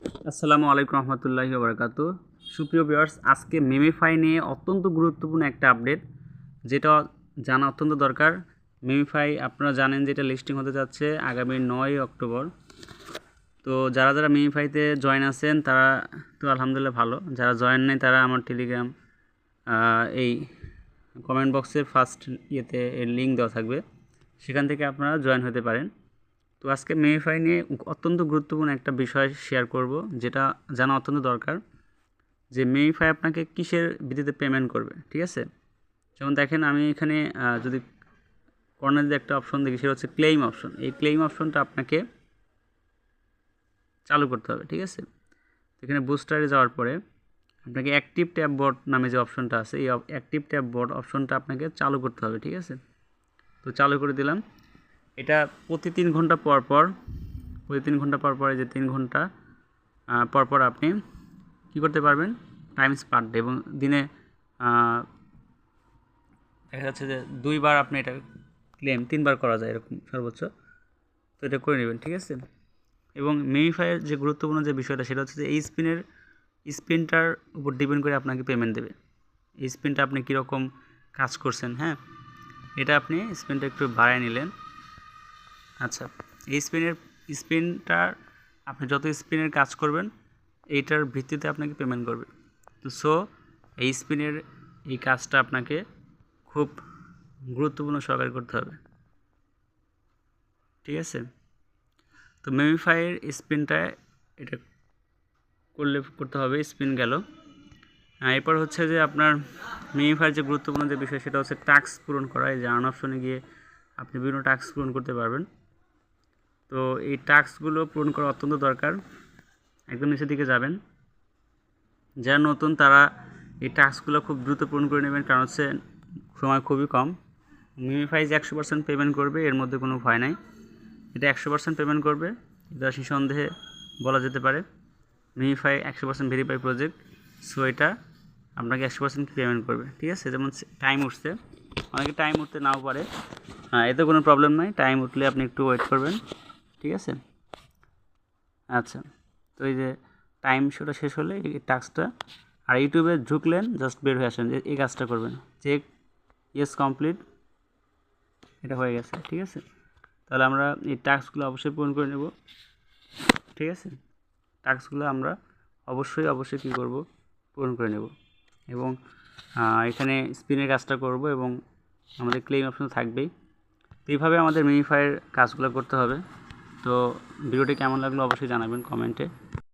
আসসালামু আলাইকুম রহমতুল্লাহি ওয়া বারাকাতুহু। সুপ্রিয় ভিউয়ার্স, আজকে মেমিফাই নিয়ে অত্যন্ত গুরুত্বপূর্ণ একটা আপডেট যেটা জানা অত্যন্ত দরকার। মেমিফাই আপনারা জানেন যে এটা লিস্টিং হতে যাচ্ছে আগামী 9 অক্টোবর। তো যারা যারা মেমিফাইতে জয়েন আছেন তারা তো আলহামদুলিল্লাহ ভালো, যারা জয়েন নেই তারা আমার টেলিগ্রাম এই কমেন্ট বক্সের ফার্স্ট ইয়েতে এর লিঙ্ক দেওয়া থাকবে, সেখান থেকে আপনারা জয়েন হতে পারেন। তো আজকে মেমিফাই নিয়ে অত্যন্ত গুরুত্বপূর্ণ একটা বিষয় শেয়ার করব যেটা জানা অত্যন্ত দরকার, যে মেমিফাই আপনাকে কিসের ভিত্তিতে পেমেন্ট করবে। ঠিক আছে, যেমন দেখেন আমি এখানে যদি কর্নারে যে একটা অপশন দেখি সেটা হচ্ছে ক্লেইম অপশন। এই ক্লেইম অপশনটা আপনাকে চালু করতে হবে। ঠিক আছে, এখানে বুস্টারে যাওয়ার পরে আপনাকে অ্যাক্টিভ ট্যাব বোর্ড নামে যে অপশনটা আছে এই অ্যাক্টিভ ট্যাব বোর্ড অপশনটা আপনাকে চালু করতে হবে। ঠিক আছে, তো চালু করে দিলাম। এটা প্রতি 3 ঘন্টা পর পর যে 3 ঘন্টা পর পর আপনি কী করতে পারবেন, টাইমস পার ডে, এবং দিনে দেখা যাচ্ছে যে 2 বার আপনি এটা ক্লেম 3 বার করা যায় এরকম সর্বোচ্চ। তো এটা করে নেবেন। ঠিক আছে, এবং মেমিফাইয়ের যে গুরুত্বপূর্ণ যে বিষয়টা সেটা হচ্ছে যে এই স্পিনটার উপর ডিপেন্ড করে আপনাকে পেমেন্ট দেবে। এই স্পিনটা আপনি কীরকম কাজ করছেন, হ্যাঁ, এটা আপনি স্পিনটা একটু বাড়ায় নিলেন। আচ্ছা, এই স্পিনটার আপনি যত স্পিনের কাজ করবেন এইটার ভিত্তিতে আপনাকে পেমেন্ট করবে। তো এই স্পিনের এই কাজটা আপনাকে খুব গুরুত্বপূর্ণ সহকারে করতে হবে। ঠিক আছে, তো মেমিফাইয়ের স্পিনটা এটা করতে হবে। স্পিন গেল। এরপর হচ্ছে যে আপনার মেমিফাইয়ের যে গুরুত্বপূর্ণ যে বিষয় সেটা হচ্ছে টাস্ক পূরণ করা। এই যে আর্ন অপশনে গিয়ে আপনি বিভিন্ন টাস্ক পূরণ করতে পারবেন। তো এই টাস্কগুলো পূরণ করা অত্যন্ত দরকার। একদম নিচের দিকে যাবেন, যারা নতুন তারা এই টাস্কগুলো খুব দ্রুত পূরণ করে নেবেন, কারণ হচ্ছে সময় খুবই কম। মেমিফাই যে 100% পেমেন্ট করবে এর মধ্যে কোনো ভয় নাই, এটা 100% পেমেন্ট করবে, এটা নিঃসন্দেহে বলা যেতে পারে। মেমিফাই 100% ভেরিফাই প্রজেক্ট, সো এটা আপনাকে 100% পেমেন্ট করবে। ঠিক আছে, যেমন টাইম উঠছে, অনেকে টাইম উঠতে নাও পারে, এতে কোনো প্রবলেম নাই, টাইম উঠলে আপনি একটু ওয়েট করবেন। ঠিক আছে, আচ্ছা, তো এই যে টাইম শোটা শেষ হলে এই টাস্কটা, আর ইউটিউবে ঢুকলেন জাস্ট বের হয়ে আসেন, যে এই কাজটা করবেন, চেক ইয়েস কমপ্লিট, এটা হয়ে গেছে। ঠিক আছে, তাহলে আমরা এই টাস্কগুলো অবশ্যই পূরণ করে নেব। ঠিক আছে, টাস্কগুলো আমরা অবশ্যই কী করব, পূরণ করে নেব, এবং এখানে স্পিনের কাজটা করব, এবং আমাদের ক্লেম অপশন থাকবেই। তো এইভাবে আমাদের মেমিফাইয়ের কাজগুলো করতে হবে। তো ভিডিওটি কেমন লাগলো অবশ্যই জানাবেন কমেন্টে।